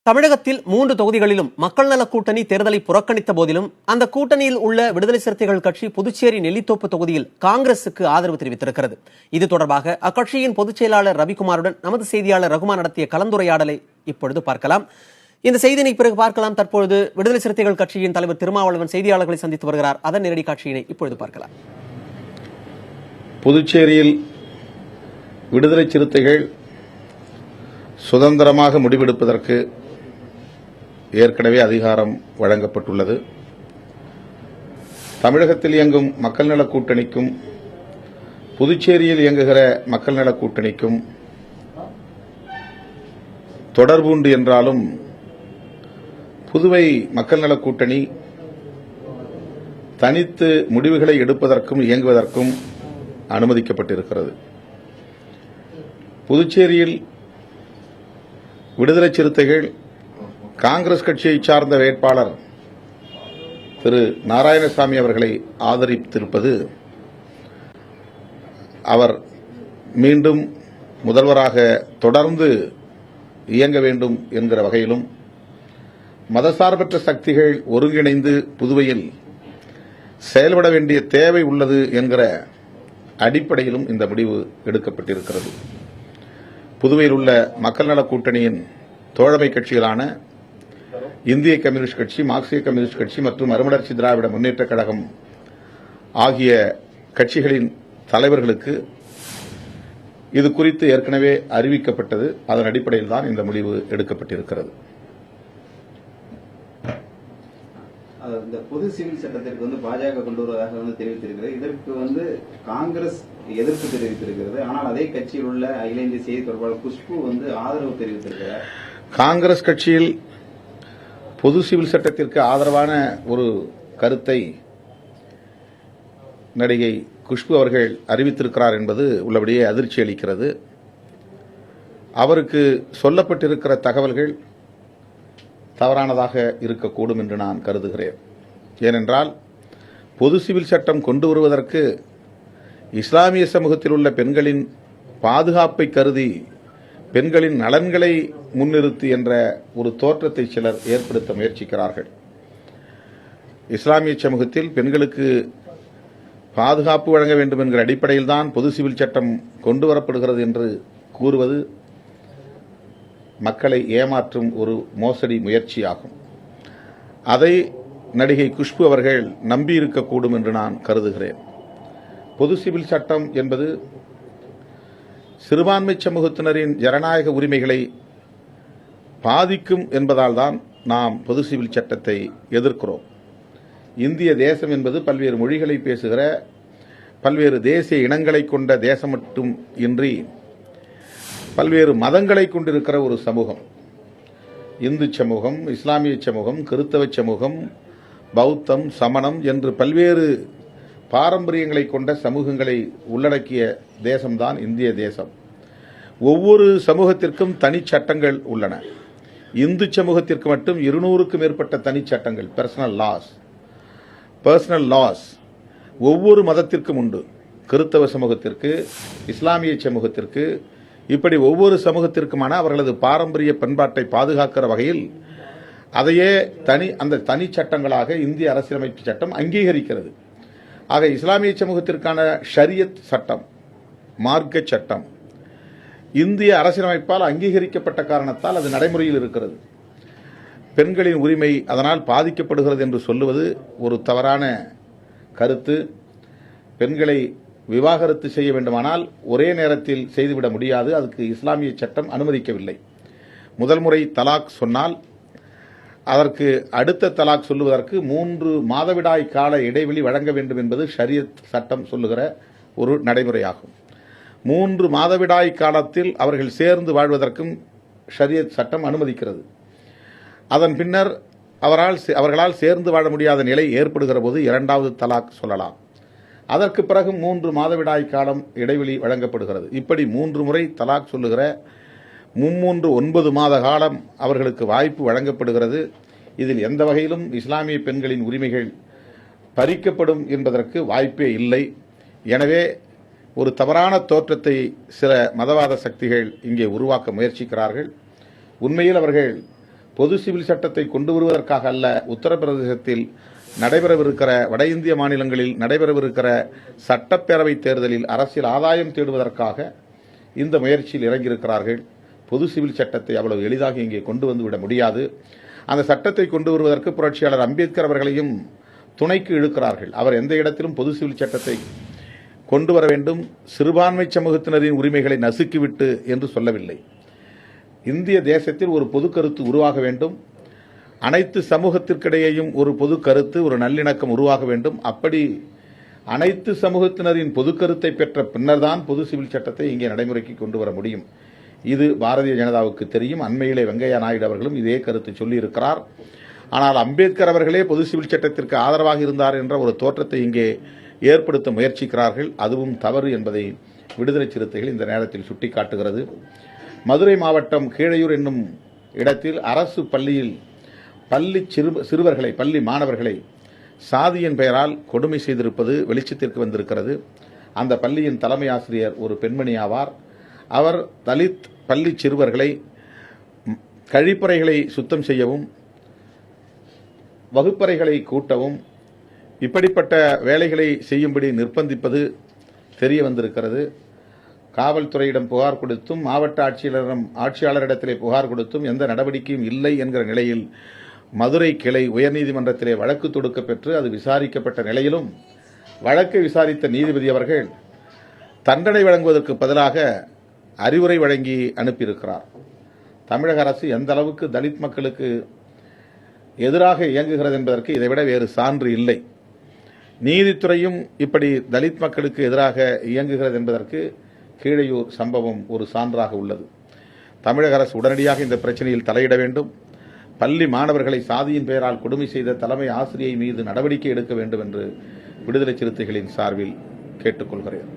தமிழகத்தில் 3 தொகுதிகளிலும் மக்கள் நலக் கூட்டணி தேர்தலை புறக்கணித்த போதிலும் அந்த கூட்டணியில் உள்ள விடுதலை சிறுத்தைகள் கட்சி புதுச்சேரி நெல்லித்தோப்பு தொகுதியில் காங்கிரசுக்கு ஆதரவு தெரிவித்திருக்கிறது. இது தொடர்பாக அக்கட்சியின் பொதுச் செயலாளர் ரவிக்குமாருடன் நமது செய்தியாளர் ரகுமான் நடத்திய கலந்துரையாடலை இப்பொழுது பார்க்கலாம். இந்த செய்தியினை பிறகு பார்க்கலாம். தற்பொழுது விடுதலை சிறுத்தைகள் கட்சியின் தலைவர் திருமாவளவன் செய்தியாளர்களை சந்தித்து வருகிறார். அதன் நேரடி காட்சியினை இப்பொழுது பார்க்கலாம். புதுச்சேரியில் விடுதலை சிறுத்தைகள் சுதந்திரமாக முடிவெடுப்பதற்கு ஏற்கனவே அதிகாரம் வழங்கப்பட்டுள்ளது. தமிழகத்தில் இயங்கும் மக்கள் நலக் கூட்டணிக்கும் புதுச்சேரியில் இயங்குகிற மக்கள் நலக் கூட்டணிக்கும் தொடர்பு உண்டு என்றாலும் புதுவை மக்கள் நலக் கூட்டணி தனித்து முடிவுகளை எடுப்பதற்கும் இயங்குவதற்கும் அனுமதிக்கப்பட்டிருக்கிறது. புதுச்சேரியில் விடுதலை சிறுத்தைகள் காங்கிரஸ் கட்சியை சார்ந்த வேட்பாளர் திரு நாராயணசாமி அவர்களை ஆதரித்திருப்பது அவர் மீண்டும் முதல்வராக தொடர்ந்து இயங்க வேண்டும் என்கிற வகையிலும் மதசார்பற்ற சக்திகள் ஒருங்கிணைந்து புதுவையில் செயல்பட வேண்டிய தேவை உள்ளது என்கிற அடிப்படையிலும் இந்த முடிவு எடுக்கப்பட்டிருக்கிறது. புதுவையில் உள்ள மக்கள் நலக் கூட்டணியின் தோழமை கட்சிகளான இந்திய கம்யூனிஸ்ட் கட்சி, மார்க்சிய கம்யூனிஸ்ட் கட்சி மற்றும் மறுமலர்ச்சி திராவிட முன்னேற்றக் கழகம் ஆகிய கட்சிகளின் தலைவர்களுக்கு இது குறித்து ஏற்கனவே அறிவிக்கப்பட்டது. அதன் அடிப்படையில் தான் இந்த முடிவு எடுக்கப்பட்டிருக்கிறது. இந்த பொது சிவில் சட்டத்திற்கு பாஜக கொண்டு வருவதாக தெரிவித்திருக்கிறது. இதற்கு காங்கிரஸ் எதிர்ப்பு தெரிவித்திருக்கிறது. ஆனால் அதே கட்சியில் உள்ள அகில இந்திய செய்தி தொடர்பாளர் குஷ்பு ஆதரவு தெரிவித்திருக்கிறார். காங்கிரஸ் கட்சியில் பொது சிவில் சட்டத்திற்கு ஆதரவான ஒரு கருத்தை நடிகை குஷ்பு அவர்கள் அறிவித்திருக்கிறார் என்பது உள்ளபடியே அதிர்ச்சி அளிக்கிறது. அவருக்கு சொல்லப்பட்டிருக்கிற தகவல்கள் தவறானதாக இருக்கக்கூடும் என்று நான் கருதுகிறேன். ஏனென்றால் பொது சிவில் சட்டம் கொண்டு வருவதற்கு இஸ்லாமிய சமூகத்தில் உள்ள பெண்களின் பாதுகாப்பை கருதி பெண்களின் நலன்களை முன்னிறுத்தி என்ற ஒரு தோற்றத்தை சிலர் ஏற்படுத்த முயற்சிக்கிறார்கள். இஸ்லாமிய சமூகத்தில் பெண்களுக்கு பாதுகாப்பு வழங்க வேண்டும் என்கிற அடிப்படையில் தான் பொது சிவில் சட்டம் கொண்டு வரப்படுகிறது என்று கூறுவது மக்களை ஏமாற்றும் ஒரு மோசடி முயற்சியாகும். அதை நடிகை குஷ்பு அவர்கள் நம்பியிருக்கக்கூடும் என்று நான் கருதுகிறேன். பொது சிவில் சட்டம் என்பது சிறுபான்மை சமூகத்தினரின் ஜனநாயக உரிமைகளை பாதிக்கும் என்பதால் தான் நாம் பொது சிவில் சட்டத்தை எதிர்க்கிறோம். இந்திய தேசம் என்பது பல்வேறு மொழிகளை பேசுகிற பல்வேறு தேசிய இனங்களை கொண்ட தேசம் மட்டும் இன்றி பல்வேறு மதங்களை கொண்டிருக்கிற ஒரு சமூகம். இந்து சமூகம், இஸ்லாமிய சமூகம், கிறிஸ்தவ சமூகம், பௌத்தம், சமணம் என்று பல்வேறு பாரம்பரியங்களை கொண்ட சமூகங்களை உள்ளடக்கிய தேசம்தான் இந்திய தேசம். ஒவ்வொரு சமூகத்திற்கும் தனி சட்டங்கள் உள்ளன. இந்து சமூகத்திற்கு மட்டும் 200க்கும் மேற்பட்ட தனி சட்டங்கள், பர்சனல் லாஸ் ஒவ்வொரு மதத்திற்கும் உண்டு. கிறிஸ்தவ சமூகத்திற்கு, இஸ்லாமிய சமூகத்திற்கு, இப்படி ஒவ்வொரு சமூகத்திற்குமான அவர்களது பாரம்பரிய பண்பாட்டை பாதுகாக்கிற வகையில் அதையே அந்த தனி சட்டங்களாக இந்திய அரசியலமைப்பு சட்டம் அங்கீகரிக்கிறது. ஆக இஸ்லாமிய சமூகத்திற்கான ஷரியத் சட்டம், மார்க்க சட்டம் இந்திய அரசியலமைப்பால் அங்கீகரிக்கப்பட்ட காரணத்தால் அது நடைமுறையில் இருக்கிறது. பெண்களின் உரிமை அதனால் பாதிக்கப்படுகிறது என்று சொல்லுவது ஒரு தவறான கருத்து. பெண்களை விவாகரத்து செய்ய வேண்டுமானால் ஒரே நேரத்தில் செய்துவிட முடியாது. அதுக்கு இஸ்லாமிய சட்டம் அனுமதிக்கவில்லை. முதல் முறை தலாக் சொன்னால் அதற்கு அடுத்த தலாக் சொல்லுவதற்கு 3 மாதவிடாய் கால இடைவெளி வழங்க வேண்டும் என்பது ஷரியத் சட்டம் சொல்லுகிற ஒரு நடைமுறையாகும். 3 மாதவிடாய் காலத்தில் அவர்கள் சேர்ந்து வாழ்வதற்கும் ஷரியத் சட்டம் அனுமதிக்கிறது. அதன் பின்னர் அவர்களால் சேர்ந்து வாழ முடியாத நிலை ஏற்படுகிற போது 2வது தலாக் சொல்லலாம். அதற்கு பிறகு 3 மாதவிடாய் காலம் இடைவெளி வழங்கப்படுகிறது. இப்படி 3 முறை தலாக் சொல்லுகிற 9 மாத காலம் அவர்களுக்கு வாய்ப்பு வழங்கப்படுகிறது. இதில் எந்த வகையிலும் இஸ்லாமிய பெண்களின் உரிமைகள் பறிக்கப்படும் என்பதற்கு வாய்ப்பே இல்லை. எனவே ஒரு தவறான தோற்றத்தை சில மதவாத சக்திகள் இங்கே உருவாக்க முயற்சிக்கிறார்கள். உண்மையில் அவர்கள் பொது சிவில் சட்டத்தை கொண்டு வருவதற்காக அல்ல, உத்தரப்பிரதேசத்தில் நடைபெறவிருக்கிற வட இந்திய மாநிலங்களில் நடைபெறவிருக்கிற சட்டப்பேரவை தேர்தலில் அரசியல் ஆதாயம் தேடுவதற்காக இந்த முயற்சியில் இறங்கியிருக்கிறார்கள். பொது சிவில் சட்டத்தை அவ்வளவு எளிதாக இங்கே கொண்டு வந்துவிட முடியாது. அந்த சட்டத்தை கொண்டு வருவதற்கு புரட்சியாளர் அம்பேத்கர் அவர்களையும் துணைக்கு இழுக்கிறார்கள். அவர் எந்த இடத்திலும் பொது சிவில் சட்டத்தை கொண்டு வர வேண்டும், சிறுபான்மை சமூகத்தினரின் உரிமைகளை நசுக்கிவிட்டு என்று சொல்லவில்லை. இந்திய தேசத்தில் ஒரு பொது கருத்து உருவாக வேண்டும், அனைத்து சமூகத்திற்கிடையேயும் ஒரு பொது கருத்து, ஒரு நல்லிணக்கம் உருவாக வேண்டும். அப்படி அனைத்து சமூகத்தினரின் பொது கருத்தை பெற்ற பின்னர்தான் பொது சிவில் சட்டத்தை இங்கே நடைமுறைக்கு கொண்டு வர முடியும். இது பாரதிய ஜனதாவுக்கு தெரியும். அண்மையிலே வெங்கையா நாயுடு அவர்களும் இதே கருத்து சொல்லியிருக்கிறார். ஆனால் அம்பேத்கர் அவர்களே பொது சிவில் சட்டத்திற்கு ஆதரவாக இருந்தார் என்ற ஒரு தோற்றத்தை இங்கே ஏற்படுத்த முயற்சிக்கிறார்கள். அதுவும் தவறு என்பதை விடுதலை சிறுத்தைகள் இந்த நேரத்தில் சுட்டிக்காட்டுகிறது. மதுரை மாவட்டம் கீழையூர் என்னும் இடத்தில் அரசு பள்ளியில் பள்ளி மாணவர்களை சாதியின் பெயரால் கொடுமை செய்திருப்பது வெளிச்சத்திற்கு வந்திருக்கிறது. அந்த பள்ளியின் தலைமை ஆசிரியர் ஒரு பெண்மணி ஆவார். அவர் தலித் பள்ளி சிறுவர்களை கழிப்பறைகளை சுத்தம் செய்யவும், வகுப்பறைகளை கூட்டவும், இப்படிப்பட்ட வேலைகளை செய்யும்படி நிர்பந்திப்பது தெரிய வந்திருக்கிறது. காவல்துறையிடம் புகார் கொடுத்தும் மாவட்ட ஆட்சியாளரிடத்திலே புகார் கொடுத்தும் எந்த நடவடிக்கையும் இல்லை என்கிற நிலையில் மதுரை கிளை உயர்நீதிமன்றத்திலே வழக்கு தொடுக்க பெற்று அது விசாரிக்கப்பட்ட நிலையிலும் வழக்கை விசாரித்த நீதிபதி அவர்கள் தண்டனை வழங்குவதற்கு பதிலாக அறிவுரை வழங்கி அனுப்பியிருக்கிறார். தமிழக அரசு எந்த அளவுக்கு தலித் மக்களுக்கு எதிராக இயங்குகிறது என்பதற்கு இதைவிட வேறு சான்று இல்லை. நீதித்துறையும் இப்படி தலித் மக்களுக்கு எதிராக இயங்குகிறது என்பதற்கு கீழையூர் சம்பவம் ஒரு சான்றாக உள்ளது. தமிழக அரசு உடனடியாக இந்த பிரச்சனையில் தலையிட வேண்டும். பள்ளி மாணவர்களை சாதியின் பெயரால் கொடுமை செய்த தலைமை ஆசிரியை மீது நடவடிக்கை எடுக்க வேண்டும் என்று விடுதலை சிறுத்தைகளின் சார்பில் கேட்டுக்கொள்கிறேன்.